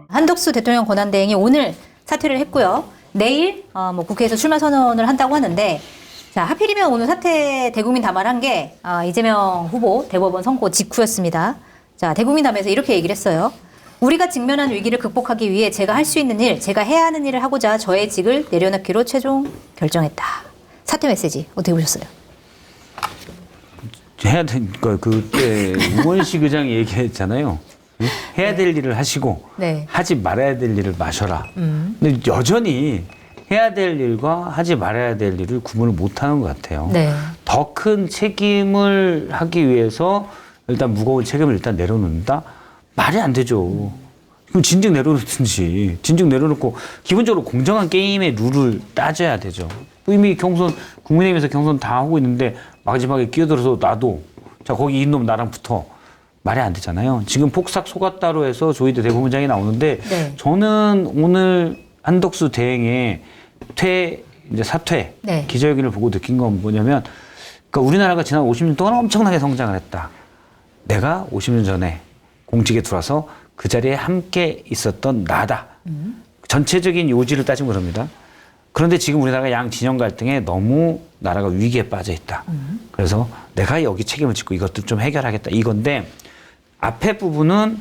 한덕수 대통령 권한대행이 오늘 사퇴를 했고요. 내일 국회에서 출마 선언을 한다고 하는데, 자, 하필이면 오늘 사퇴 대국민 담화를 한 게 이재명 후보 대법원 선고 직후였습니다. 자, 대국민 담화에서 이렇게 얘기를 했어요. 우리가 직면한 위기를 극복하기 위해 제가 할 수 있는 일, 제가 해야 하는 일을 하고자 저의 직을 내려놓기로 최종 결정했다. 사퇴 메시지 어떻게 보셨어요? 해야 되니까 그때 우원식 의장이 얘기했잖아요. 해야 될 일을 하시고 네. 하지 말아야 될 일을 마셔라. 근데 여전히 해야 될 일과 하지 말아야 될 일을 구분을 못하는 것 같아요. 네. 더 큰 책임을 하기 위해서 일단 무거운 책임을 일단 내려놓는다? 말이 안 되죠. 그럼 진즉 내려놓든지, 진즉 내려놓고 기본적으로 공정한 게임의 룰을 따져야 되죠. 이미 경선, 국민의힘에서 경선 다 하고 있는데 마지막에 끼어들어서 나도, 자, 거기 있는 놈 나랑 붙어. 말이 안 되잖아요. 지금 폭삭 속았다로 해서 조희대 대법원장이 나오는데, 네. 저는 오늘 한덕수 대행의 이제 사퇴, 네. 기자회견을 보고 느낀 건 뭐냐면, 그러니까 우리나라가 지난 50년 동안 엄청나게 성장을 했다. 내가 50년 전에 공직에 들어와서 그 자리에 함께 있었던 나다. 전체적인 요지를 따지면 그럽니다. 그런데 지금 우리나라가 양 진영 갈등에 너무 나라가 위기에 빠져 있다. 그래서 내가 여기 책임을 짓고 이것들 좀 해결하겠다. 이건데 앞에 부분은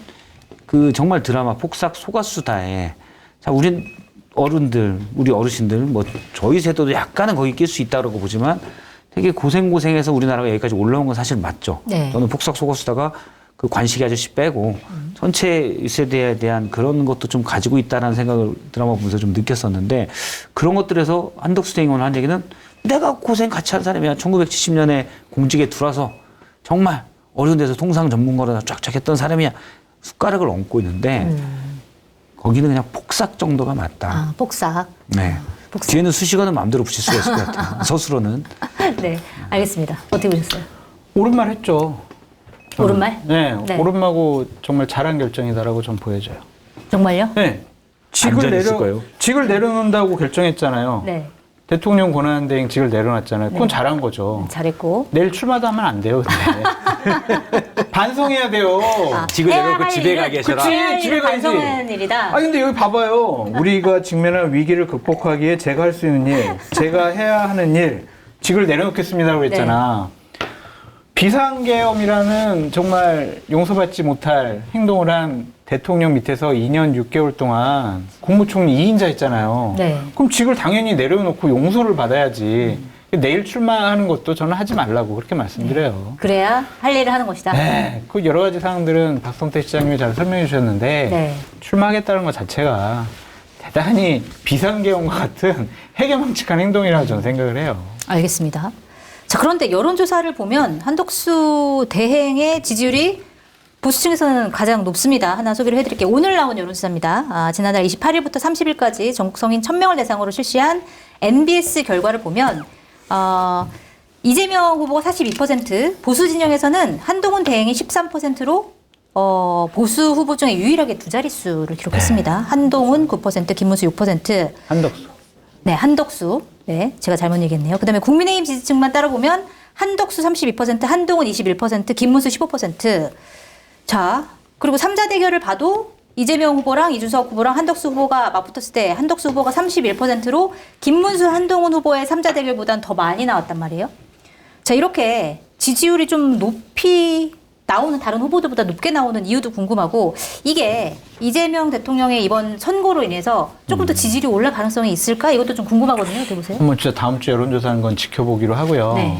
그 정말 드라마 폭삭 속았수다에, 자, 우린 어른들, 우리 어르신들, 뭐 저희 세대도 약간은 거기 낄 수 있다고 보지만 되게 고생해서 우리나라가 여기까지 올라온 건 사실 맞죠. 네. 저는 폭삭 속았수다가 그 관식이 아저씨 빼고 전체 세대에 대한 그런 것도 좀 가지고 있다는 생각을 드라마 보면서 좀 느꼈었는데, 그런 것들에서 한덕수 대행이 오늘 한 얘기는 내가 고생 같이 한 사람이야. 1970년에 공직에 들어와서 정말 어려운 데서 통상 전문가로 쫙쫙 했던 사람이야. 숟가락을 얹고 있는데 거기는 그냥 폭삭 정도가 맞다. 아, 폭삭. 네. 폭삭. 뒤에는 수식어는 마음대로 붙일 수가 있을 것 같아요. 서술어는. 네, 알겠습니다. 어떻게 보셨어요? 옳은 말 했죠. 옳은말? 네, 네. 옳은 말고 정말 잘한 결정이다라고 전 보여져요. 정말요? 네. 안전 있을 거예요. 직을 내려놓는다고 결정했잖아요. 네. 대통령 권한대행 직을 내려놨잖아요. 그건 네. 잘한 거죠. 잘했고. 내일 출마도 하면 안 돼요, 근데. 반성해야 돼요. 직을 내려놓고 집에 가 계셔라. 그치, 집에 가야지. 반성하는 일이다. 아 근데 여기 봐봐요. 우리가 직면한 위기를 극복하기에 제가 할 수 있는 일, 제가 해야 하는 일, 직을 내려놓겠습니다라고 했잖아. 비상계엄이라는 정말 용서받지 못할 행동을 한 대통령 밑에서 2년 6개월 동안 국무총리 2인자 했잖아요. 네. 그럼 직을 당연히 내려놓고 용서를 받아야지. 내일 출마하는 것도 저는 하지 말라고 그렇게 말씀드려요. 그래야 할 일을 하는 것이다. 네, 그 여러 가지 사항들은 박성태 시장님이 잘 설명해 주셨는데 네. 출마하겠다는 것 자체가 대단히 비상계엄과 같은 해괴망측한 행동이라고 저는 생각을 해요. 알겠습니다. 자, 그런데 여론조사를 보면 한덕수 대행의 지지율이 보수층에서는 가장 높습니다. 하나 소개를 해드릴게요. 오늘 나온 여론조사입니다. 지난달 28일부터 30일까지 전국 성인 1000명을 대상으로 실시한 NBS 결과를 보면 이재명 후보가 42%, 보수 진영에서는 한동훈 대행이 13%로 보수 후보 중에 유일하게 두 자릿수를 기록했습니다. 한동훈 9%, 김문수 6%. 한덕수. 네, 한덕수. 네, 제가 잘못 얘기했네요. 그다음에 국민의힘 지지층만 따라보면 한덕수 32%, 한동훈 21%, 김문수 15%. 자, 그리고 3자 대결을 봐도 이재명 후보랑 이준석 후보랑 한덕수 후보가 맞붙었을 때 한덕수 후보가 31%로 김문수, 한동훈 후보의 3자 대결보다는 더 많이 나왔단 말이에요. 자, 이렇게 지지율이 좀 높이 나오는 다른 후보들보다 높게 나오는 이유도 궁금하고, 이게 이재명 대통령의 이번 선고로 인해서 조금 더 지지율이 올라갈 가능성이 있을까? 이것도 좀 궁금하거든요. 어떻게 보세요? 한번 진짜 다음 주 여론조사하는 건 지켜보기로 하고요. 네.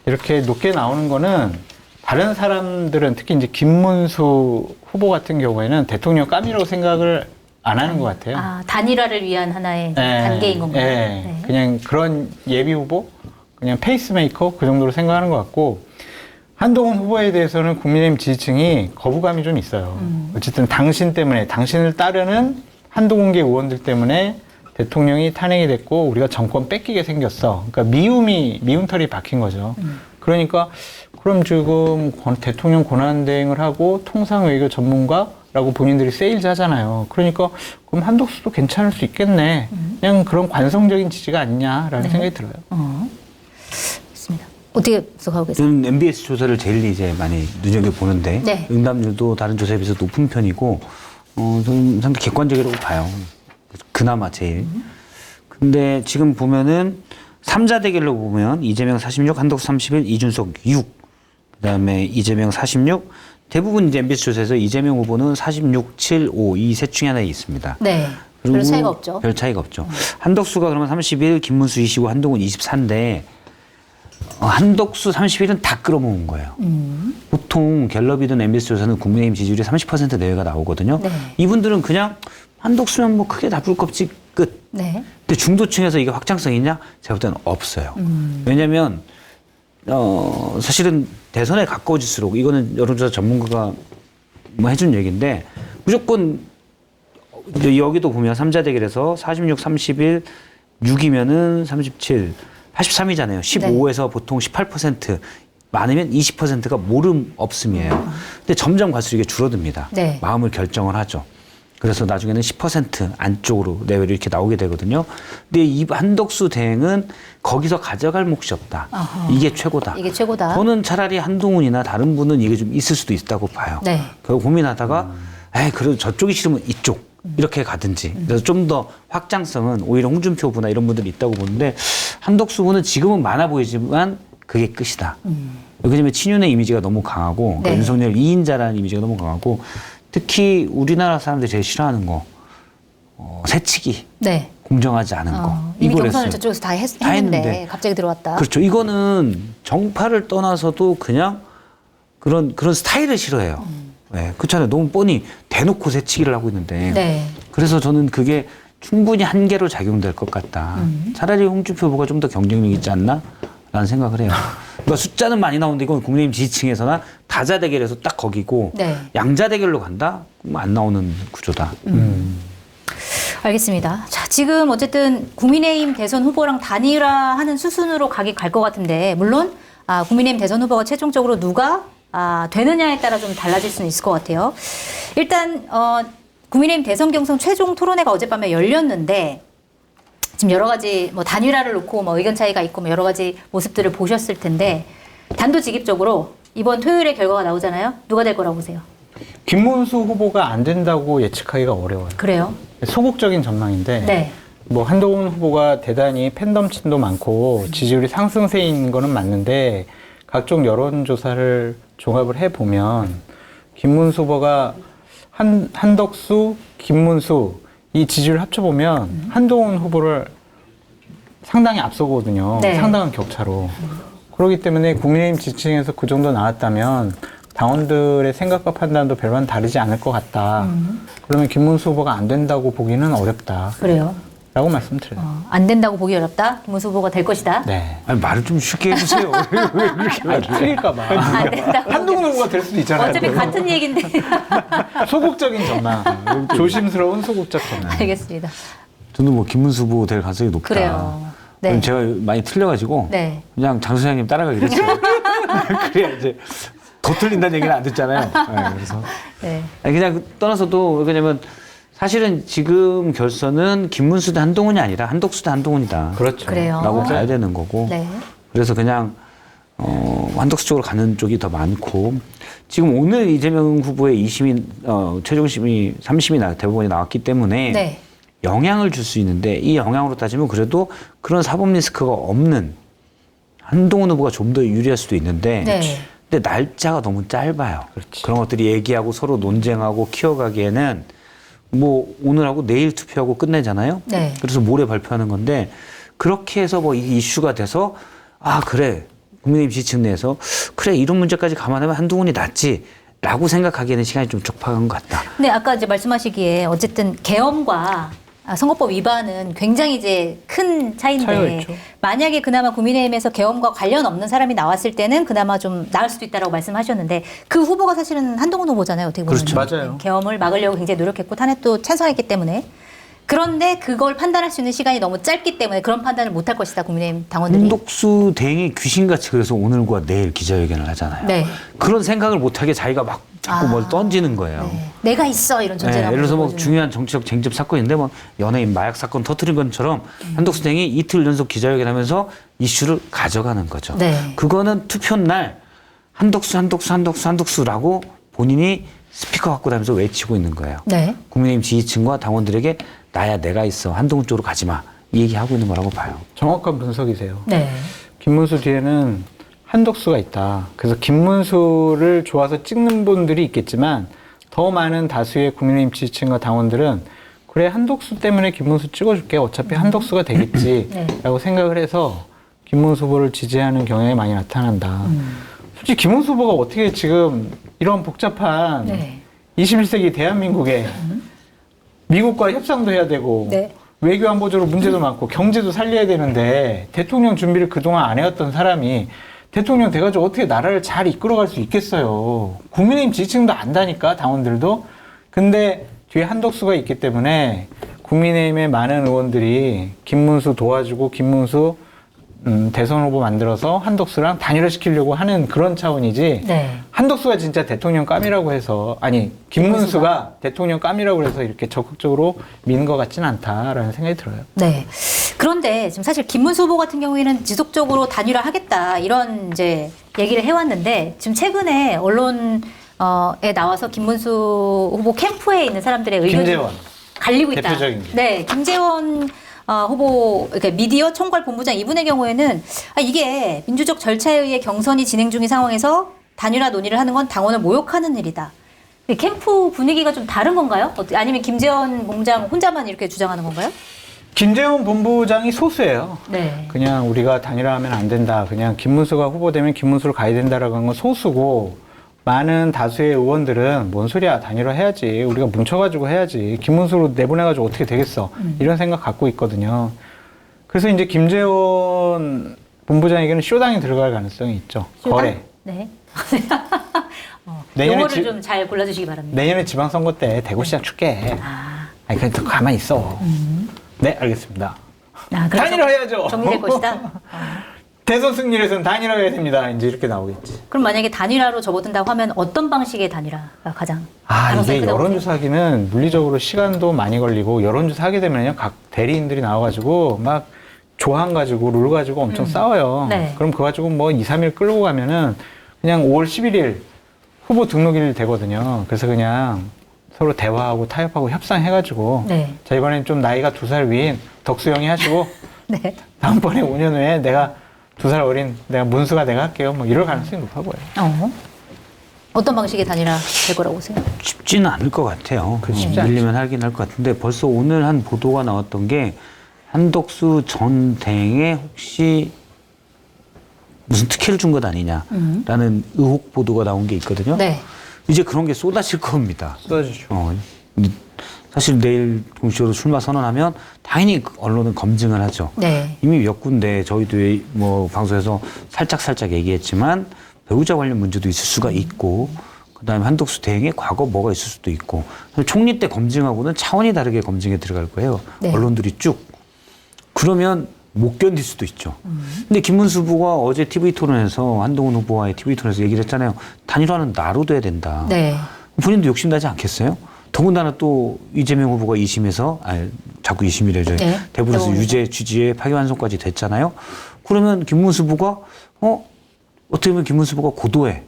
이렇게 높게 나오는 거는 다른 사람들은 특히 이제 김문수 후보 같은 경우에는 대통령 감이라고 생각을 안 하는 것 같아요. 아, 단일화를 위한 하나의 단계인 건가요? 네. 그냥 그런 예비 후보, 그냥 페이스메이커 그 정도로 생각하는 것 같고, 한동훈 후보에 대해서는 국민의힘 지지층이 거부감이 좀 있어요. 어쨌든 당신 때문에, 당신을 따르는 한동훈계 의원들 때문에 대통령이 탄핵이 됐고 우리가 정권 뺏기게 생겼어. 그러니까 미움털이 박힌 거죠. 그러니까 그럼 지금 대통령 권한대행을 하고 통상외교 전문가라고 본인들이 세일즈 하잖아요. 그러니까 그럼 한덕수도 괜찮을 수 있겠네. 그냥 그런 관성적인 지지가 아니냐라는 생각이 들어요. 좋습니다. 어떻게 분석하고 계세요? 저는 MBS 조사를 제일 이제 많이 눈여겨보는데 네. 응답률도 다른 조사에 비해서 높은 편이고, 저는 상당히 객관적이라고 봐요. 그나마 제일. 근데 지금 보면은 3자 대결로 보면 이재명 46, 한덕수 31, 이준석 6. 그다음에 이재명 46. 대부분 이제 MBC 조사에서 이재명 후보는 46, 7, 5 이 셋 중에 하나에 있습니다. 네. 별 그리고 차이가 없죠. 별 차이가 없죠. 한덕수가 그러면 31, 김문수 25, 한동훈 24인데 한덕수 31은 다 끌어모은 거예요. 보통 갤럽이든 MBC 조사는 국민의힘 지지율이 30% 내외가 나오거든요. 네. 이분들은 그냥 한덕수면 뭐 크게 나쁠 거 없지 끝. 네. 근데 중도층에서 이게 확장성이 있냐? 제가 볼 때는 없어요. 왜냐하면 사실은 대선에 가까워질수록 이거는 여론조사 전문가가 뭐 해준 얘기인데 무조건 이제 여기도 보면 3자 대결에서 46, 31, 6이면은 37, 83이잖아요. 15에서 보통 18%, 많으면 20%가 모름 없음이에요. 근데 점점 갈수록 이게 줄어듭니다. 네. 마음을 결정을 하죠. 그래서 나중에는 10% 안쪽으로 내외로 이렇게 나오게 되거든요. 근데 이 한덕수 대행은 거기서 가져갈 몫이 없다. 아하. 이게 최고다. 이게 최고다. 저는 차라리 한동훈이나 다른 분은 이게 좀 있을 수도 있다고 봐요. 네. 그거 고민하다가 에이 그래도 저쪽이 싫으면 이쪽 이렇게 가든지. 그래서 좀 더 확장성은 오히려 홍준표 후보나 이런 분들이 있다고 보는데 한덕수 후보는 지금은 많아 보이지만 그게 끝이다. 왜냐하면 친윤의 이미지가 너무 강하고 그러니까 네. 윤석열 2인자라는 이미지가 너무 강하고 특히 우리나라 사람들이 제일 싫어하는 거 새치기, 네. 공정하지 않은 거. 이미 이걸 경선을 했어요. 저쪽에서 다 다 했는데 했는데. 갑자기 들어왔다. 그렇죠. 이거는 정파를 떠나서도 그냥 그런 스타일을 싫어해요. 네, 그렇잖아요. 너무 뻔히 대놓고 새치기를 하고 있는데. 네. 그래서 저는 그게 충분히 한계로 작용될 것 같다. 차라리 홍준표 후보가 좀 더 경쟁력 있지 않나? 라는 생각을 해요. 그러니까 숫자는 많이 나오는데 이건 국민의힘 지지층에서나 다자 대결에서 딱 거기고 네. 양자 대결로 간다? 그럼 안 나오는 구조다. 알겠습니다. 자, 지금 어쨌든 국민의힘 대선 후보랑 단일화하는 수순으로 갈 것 같은데, 물론 국민의힘 대선 후보가 최종적으로 누가 되느냐에 따라 좀 달라질 수는 있을 것 같아요. 일단 국민의힘 대선 경선 최종 토론회가 어젯밤에 열렸는데 지금 여러 가지 뭐 단일화를 놓고 뭐 의견 차이가 있고 뭐 여러 가지 모습들을 보셨을 텐데 단도직입적으로 이번 토요일에 결과가 나오잖아요. 누가 될 거라고 보세요? 김문수 후보가 안 된다고 예측하기가 어려워요. 그래요? 소극적인 전망인데 네. 뭐 한동훈 후보가 대단히 팬덤층도 많고 지지율이 상승세인 거는 맞는데 각종 여론조사를 종합을 해보면 김문수 후보가 한덕수, 김문수 이 지지율 합쳐보면 한동훈 후보를 상당히 앞서거든요. 네. 상당한 격차로. 그렇기 때문에 국민의힘 지지층에서 그 정도 나왔다면 당원들의 생각과 판단도 별반 다르지 않을 것 같다. 그러면 김문수 후보가 안 된다고 보기는 어렵다. 그래요. 라고 말씀드려요. 안 된다고 보기 어렵다. 김문수 후보가 될 것이다. 네. 아니, 말을 좀 쉽게 해주세요. 왜 그렇게 말을 해? 틀릴까봐. 안 된다고. 한동훈 후보가 될 수도 있잖아요. 어차피 같은 얘기인데. 소극적인 전망. 조심스러운 소극적 전망. 알겠습니다. 저는 뭐 김문수 후보 될 가능성이 높다. 그래요. 네. 그럼 제가 많이 틀려가지고 네. 그냥 장 소장님 따라가기로 했어요. 그래야 이제 더 틀린다는 얘기는 안 듣잖아요. 네, 그래서 네. 아니, 그냥 떠나서도 왜냐면 사실은 지금 결선은 김문수 대 한동훈이 아니라 한덕수 대 한동훈이다. 그렇죠. 그래요. 라고 봐야 되는 거고. 네. 그래서 그냥 한덕수 쪽으로 가는 쪽이 더 많고 지금 오늘 이재명 후보의 2심이 최종심이 3심이 대법원이 나왔기 때문에 네. 영향을 줄 수 있는데 이 영향으로 따지면 그래도 그런 사법 리스크가 없는 한동훈 후보가 좀 더 유리할 수도 있는데 네. 근데 날짜가 너무 짧아요. 그렇지. 그런 것들이 얘기하고 서로 논쟁하고 키워가기에는 뭐 오늘하고 내일 투표하고 끝내잖아요. 네. 그래서 모레 발표하는 건데 그렇게 해서 뭐 이 이슈가 돼서 그래 국민의힘 지지층 내에서 그래 이런 문제까지 감안하면 한동훈이 낫지라고 생각하기에는 시간이 좀 촉박한 것 같다. 근데 아까 이제 말씀하시기에 어쨌든 계엄과 선거법 위반은 굉장히 이제 큰 차이인데 차이가 있죠. 만약에 그나마 국민의힘에서 계엄과 관련 없는 사람이 나왔을 때는 그나마 좀 나을 수도 있다라고 말씀하셨는데 그 후보가 사실은 한동훈 후보잖아요. 어떻게 보면 그렇죠. 맞아요. 계엄을 막으려고 굉장히 노력했고 탄핵도 찬성했기 때문에 그런데 그걸 판단할 수 있는 시간이 너무 짧기 때문에 그런 판단을 못할 것이다. 국민의힘 당원들이. 한덕수 대행이 귀신같이 그래서 오늘과 내일 기자회견을 하잖아요. 네. 그런 생각을 못하게 자기가 막 자꾸 뭘 던지는 거예요. 네. 내가 있어 이런 네, 존재가. 예를 들어서 뭐 중요한 정치적 쟁점 사건인데 뭐 연예인 마약 사건 터트린 것처럼 한덕수 대행이 이틀 연속 기자회견하면서 이슈를 가져가는 거죠. 네. 그거는 투표 날 한덕수라고 본인이 스피커 갖고 다니면서 외치고 있는 거예요. 네. 국민의힘 지지층과 당원들에게 나야 내가 있어 한동훈 쪽으로 가지 마. 이 얘기하고 있는 거라고 봐요. 정확한 분석이세요. 네. 김문수 뒤에는 한덕수가 있다. 그래서 김문수를 좋아서 찍는 분들이 있겠지만 더 많은 다수의 국민의힘 지지층과 당원들은 그래 한덕수 때문에 김문수 찍어줄게. 어차피 한덕수가 되겠지라고 생각을 해서 김문수 후보를 지지하는 경향이 많이 나타난다. 솔직히 김문수 후보가 어떻게 지금 이런 복잡한 21세기 대한민국에 미국과 협상도 해야 되고 네. 외교 안보적으로 문제도 많고 경제도 살려야 되는데 대통령 준비를 그동안 안 해왔던 사람이 대통령 돼가지고 어떻게 나라를 잘 이끌어갈 수 있겠어요. 국민의힘 지지층도 안다니까 당원들도. 근데 뒤에 한덕수가 있기 때문에 국민의힘의 많은 의원들이 김문수 도와주고 김문수 대선 후보 만들어서 한덕수랑 단일화시키려고 하는 그런 차원이지. 네. 한덕수가 진짜 대통령 감이라고 해서 아니 김문수가 대통령 감이라고 해서 이렇게 적극적으로 미는 것 같지는 않다라는 생각이 들어요. 네. 그런데 지금 사실 김문수 후보 같은 경우에는 지속적으로 단일화하겠다 이런 이제 얘기를 해왔는데 지금 최근에 언론에 나와서 김문수 후보 캠프에 있는 사람들의 의견이 김재원 갈리고 있다. 대표적인 게. 네, 김재원 후보, 그러니까 미디어 총괄 본부장 이분의 경우에는 이게 민주적 절차에 의해 경선이 진행 중인 상황에서 단일화 논의를 하는 건 당원을 모욕하는 일이다. 캠프 분위기가 좀 다른 건가요? 아니면 김재원 본부장 혼자만 이렇게 주장하는 건가요? 김재원 본부장이 소수예요. 네. 그냥 우리가 단일화하면 안 된다. 그냥 김문수가 후보되면 김문수를 가야 된다라고 한 건 소수고 많은 다수의 의원들은 뭔 소리야 단일화 해야지. 우리가 뭉쳐가지고 해야지. 김문수로 내보내가지고 어떻게 되겠어. 이런 생각 갖고 있거든요. 그래서 이제 김재원 본부장에게는 쇼당이 들어갈 가능성이 있죠. 쇼당? 거래. 네. 내년에 용어를 좀 잘 골라주시기 바랍니다. 내년에 지방선거 때 대구시장 줄게. 아니 그냥 또 가만히 있어. 네 알겠습니다. 그래서 단일화 해야죠. 정리될 것이다. 대선 승리를 해서는 단일화 해야 됩니다. 이제 이렇게 나오겠지. 그럼 만약에 단일화로 접어든다고 하면 어떤 방식의 단일화가 가장 가능성이 이게 크다고 여론조사 하기는 물리적으로 시간도 많이 걸리고 여론조사 하게 되면요 각 대리인들이 나와가지고 막 조항 가지고 룰 가지고 엄청 싸워요. 네. 그럼 그거 가지고 뭐 2, 3일 끌고 가면은 그냥 5월 11일 후보 등록일 되거든요. 그래서 그냥 서로 대화하고 타협하고 협상해가지고 네. 자 이번엔 좀 나이가 2살 위인 덕수 형이 하시고 네. 다음번에 5년 후에 내가 2살 어린 내가 문수가 내가 할게요. 뭐 이럴 가능성이 높아 보여요. 어떤 방식의 단일화 될 거라고 보세요? 쉽지는 않을 것 같아요. 쉽지 않죠. 밀리면 하긴 할 것 같은데 벌써 오늘 한 보도가 나왔던 게 한덕수 전 대행에 혹시 무슨 특혜를 준 것 아니냐라는 의혹 보도가 나온 게 있거든요. 네. 이제 그런 게 쏟아질 겁니다. 쏟아지죠. 사실 내일 공식적으로 출마 선언하면 당연히 언론은 검증을 하죠. 네. 이미 몇 군데 저희도 뭐 방송에서 살짝 얘기했지만 배우자 관련 문제도 있을 수가 있고 그다음에 한덕수 대행의 과거 뭐가 있을 수도 있고 총리 때 검증하고는 차원이 다르게 검증에 들어갈 거예요. 네. 언론들이 쭉. 그러면 못 견딜 수도 있죠. 근데 김문수 후보가 어제 TV 토론에서 한동훈 후보와의 TV 토론에서 얘기를 했잖아요. 단일화는 나로 돼야 된다. 네. 본인도 욕심나지 않겠어요? 더군다나 또 이재명 후보가 2심에서 자꾸 2심이래죠. 네. 대법원에서 유죄 취지에 파기환송까지 됐잖아요. 그러면 김문수 후보가 어떻게 보면 김문수 후보가 고도해.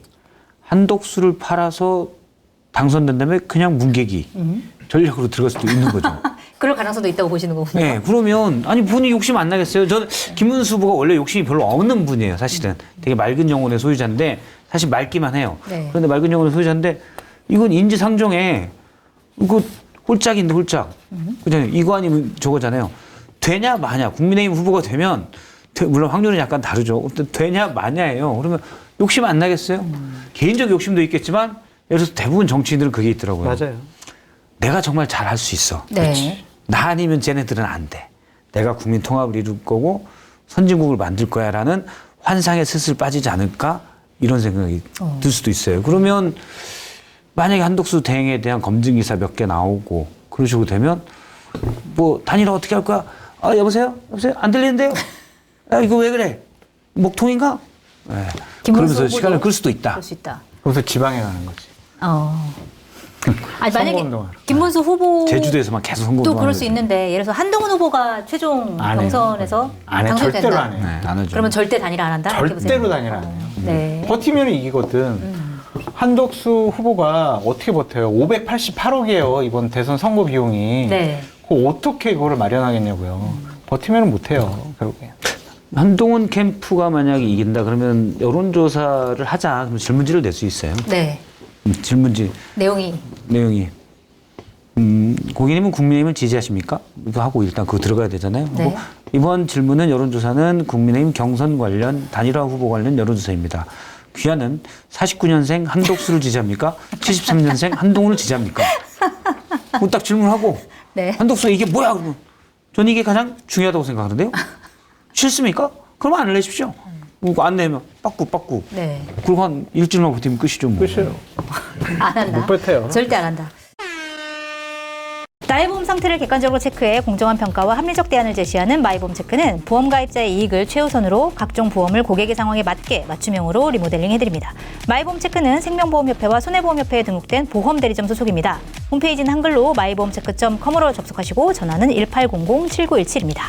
한덕수를 팔아서 당선된다면 그냥 문개기 전략으로 들어갈 수도 있는 거죠. 그럴 가능성도 있다고 보시는 거군요. 네, 그러면 본인이 욕심 안 나겠어요? 저는 김문수 후보가 원래 욕심이 별로 없는 분이에요. 사실은 되게 맑은 영혼의 소유자인데 사실 맑기만 해요. 네. 그런데 맑은 영혼의 소유자인데 이건 인지상정에 이거 홀짝인데 홀짝. 그잖아요. 이거 아니면 저거잖아요. 되냐 마냐. 국민의힘 후보가 되면 물론 확률은 약간 다르죠. 되냐 마냐예요. 그러면 욕심 안 나겠어요? 개인적 욕심도 있겠지만 예를 들어서 대부분 정치인들은 그게 있더라고요. 맞아요. 내가 정말 잘할 수 있어. 네. 나 아니면 쟤네들은 안 돼. 내가 국민 통합을 이룰 거고 선진국을 만들 거야라는 환상에 슬슬 빠지지 않을까 이런 생각이 들 수도 있어요. 그러면 만약에 한덕수 대행에 대한 검증 기사 몇 개 나오고 그런 식으로 되면 뭐 단일화 어떻게 할 거야? 여보세요? 안 들리는데요? 이거 왜 그래? 목통인가? 네. 그러면서 시간을 끌 수도 있다. 그럴 수 있다. 그래서 지방에 가는 거지. 만약에 선거운동하러. 김문수 후보 제주도에서만 계속 선거운동 또 그럴 수 있는데 예를 들어서 한동훈 후보가 최종 안 해요. 경선에서 안 해. 당선된다. 절대로 안 해요. 네, 안 하죠. 그러면 절대 단일화 안 한다. 이렇게 보세요. 절대로 단일화 안 해요. 네. 버티면 이기거든. 한덕수 후보가 어떻게 버텨요? 588억이에요. 이번 대선 선거 비용이. 네. 그 어떻게 그거를 마련하겠냐고요. 버티면 못해요. 결국에. 한동훈 캠프가 만약에 이긴다 그러면 여론조사를 하자. 그럼 질문지를 낼 수 있어요. 네. 질문지 내용이. 고객님은 국민의힘을 지지하십니까? 이거 하고 일단 그거 들어가야 되잖아요. 네. 하고 이번 질문은 여론조사는 국민의힘 경선 관련 단일화 후보 관련 여론조사입니다. 귀하는 49년생 한덕수를 지지합니까? 73년생 한동훈을 지지합니까? 그거 딱 질문하고 네. 한덕수 이게 뭐야? 그러면 저는 이게 가장 중요하다고 생각하는데요. 싫습니까? 그러면 안 내십시오. 그거 안 내면 빠꾸. 네. 그리고 한 일주일만 버티면 끝이죠. 뭐. 끝이에요. 안 한다. 못 버텨요. 절대 안 한다. 나의 보험 상태를 객관적으로 체크해 공정한 평가와 합리적 대안을 제시하는 마이보험 체크는 보험 가입자의 이익을 최우선으로 각종 보험을 고객의 상황에 맞게 맞춤형으로 리모델링 해드립니다. 마이보험 체크는 생명보험협회와 손해보험협회에 등록된 보험 대리점 소속입니다. 홈페이지는 한글로 마이보험체크.com으로 접속하시고 전화는 1800-7917입니다.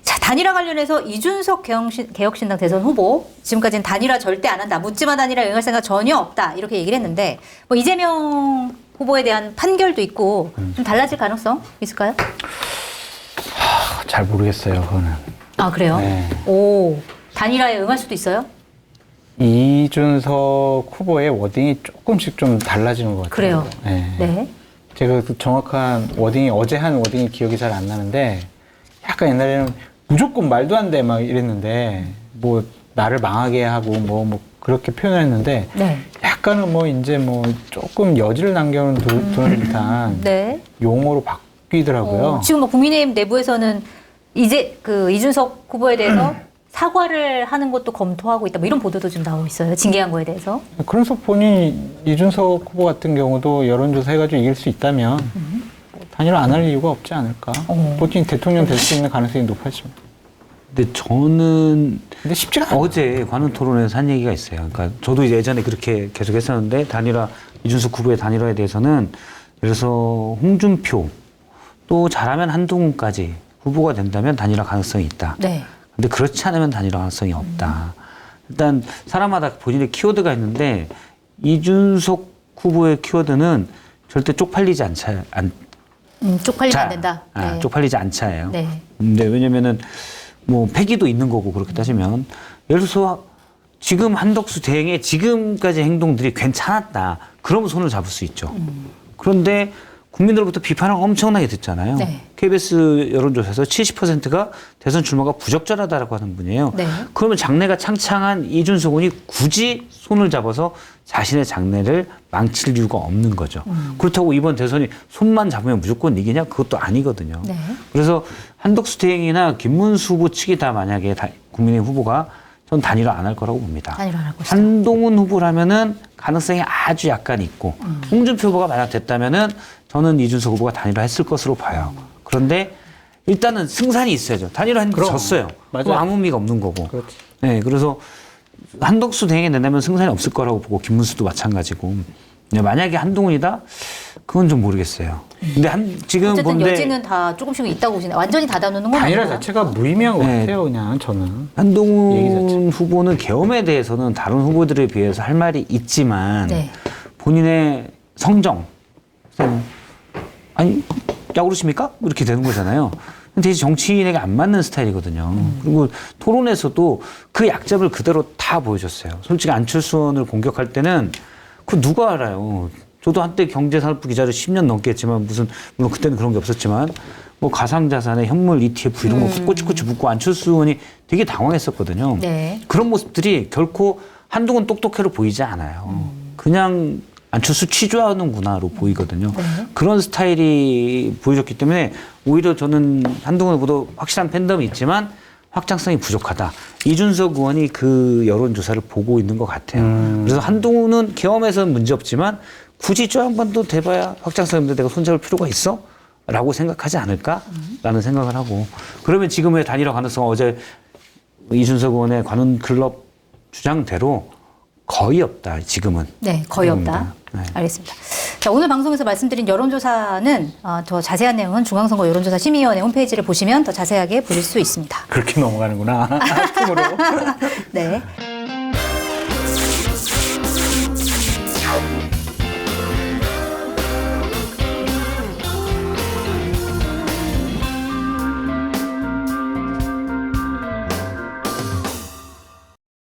자, 단일화 관련해서 이준석 개혁신당 대선 후보, 지금까지는 단일화 절대 안 한다, 묻지마 단일화 응할 생각 전혀 없다 이렇게 얘기를 했는데 뭐 이재명 후보에 대한 판결도 있고 좀 달라질 가능성 있을까요? 잘 모르겠어요. 그거는. 아 그래요? 네. 오, 단일화에 응할 수도 있어요? 이준석 후보의 워딩이 조금씩 좀 달라지는 것 같아요. 그래요. 네. 네. 제가 그 정확한 워딩이 어제 한 워딩이 기억이 잘 안 나는데 약간 옛날에는 무조건 말도 안 돼 막 이랬는데 뭐 나를 망하게 하고 뭐 그렇게 표현을 했는데 네. 약간은 뭐 이제 뭐 조금 여지를 남겨놓은 두는 듯한 네. 용어로 바뀌더라고요. 지금 뭐 국민의힘 내부에서는 이제 그 이준석 후보에 대해서 사과를 하는 것도 검토하고 있다. 뭐 이런 보도도 좀 나오고 있어요. 징계한 거에 대해서. 그래서 본인이 이준석 후보 같은 경우도 여론조사 해가지고 이길 수 있다면 단일화 안 할 이유가 없지 않을까. 본인이 대통령 될 수 있는 가능성이 높아집니다. 근데 저는 근데 쉽지가 않아요. 어제 관훈 토론에서 한 얘기가 있어요. 그러니까 저도 이제 예전에 그렇게 계속 했었는데 단일화, 이준석 후보의 단일화에 대해서는 예를 들어서 홍준표 또 잘하면 한동훈까지 후보가 된다면 단일화 가능성이 있다. 네. 근데 그렇지 않으면 단일화 가능성이 없다. 일단 사람마다 본인의 키워드가 있는데 이준석 후보의 키워드는 절대 쪽팔리지 쪽팔리면 안 된다. 네. 쪽팔리지 않자예요. 네. 근데 왜냐면은 뭐 패기도 있는 거고 그렇게 따지면 예를 들어서 지금 한덕수 대행의 지금까지 행동들이 괜찮았다. 그러면 손을 잡을 수 있죠. 그런데 국민들로부터 비판을 엄청나게 듣잖아요. 네. KBS 여론조사에서 70%가 대선 출마가 부적절하다라고 하는 분이에요. 네. 그러면 장래가 창창한 이준석 의원이 굳이 손을 잡아서 자신의 장래를 망칠 이유가 없는 거죠. 그렇다고 이번 대선이 손만 잡으면 무조건 이기냐? 그것도 아니거든요. 네. 그래서 한덕수 대행이나 김문수 후보 측이 다 만약에 국민의힘 후보가 전 단일화 안 할 거라고 봅니다. 단일화 안 할 것이다. 한동훈 후보라면은 가능성이 아주 약간 있고 홍준표 후보가 만약 됐다면은 저는 이준석 후보가 단일화 했을 것으로 봐요. 그런데 일단은 승산이 있어야죠. 단일화 했는데 그럼. 졌어요. 맞아요. 그럼 아무 의미가 없는 거고. 그렇지. 네, 그래서 한덕수 대행에 낸다면 승산이 없을 거라고 보고 김문수도 마찬가지고. 근데 만약에 한동훈이다? 그건 좀 모르겠어요. 근데 지금 어쨌든 보는데 여지는 다 조금씩 있다고 보시나 완전히 닫아놓는 건 단일화 아니고요. 자체가 무의미한 것 네. 같아요. 그냥 저는. 얘기 한동훈 후보는 계엄에 대해서는 다른 후보들에 비해서 할 말이 있지만 네. 본인의 성정, 아니 야구르십니까? 이렇게 되는 거잖아요. 근데 이제 정치인에게 안 맞는 스타일이거든요. 그리고 토론에서도 그 약점을 그대로 다 보여줬어요. 솔직히 안철수 의원을 공격할 때는 그 누가 알아요. 저도 한때 경제산업부 기자를 10년 넘게 했지만 물론 그때는 그런 게 없었지만 뭐 가상자산에 현물 ETF 이런 거 꼬치꼬치 묻고 안철수 의원이 되게 당황했었거든요. 네. 그런 모습들이 결코 한동훈 똑똑해로 보이지 않아요. 그냥 안철수 취조하는구나로 보이거든요. 네. 그런 스타일이 보여줬기 때문에 오히려 저는 한동훈 후보도 확실한 팬덤이 있지만 확장성이 부족하다. 이준석 의원이 그 여론조사를 보고 있는 것 같아요. 그래서 한동훈은 계엄에서는 문제없지만 굳이 저 한 번 더 돼봐야 확장성이 없는데 내가 손잡을 필요가 있어? 라고 생각하지 않을까라는 생각을 하고 그러면 지금의 단일화 가능성 어제 이준석 의원의 관훈클럽 주장대로 거의 없다. 지금은. 네, 거의 없다. 네. 알겠습니다. 자, 오늘 방송에서 말씀드린 여론조사는 더 자세한 내용은 중앙선거 여론조사 심의위원회 홈페이지를 보시면 더 자세하게 보실 수 있습니다. 그렇게 넘어가는구나. 춤으로. 네.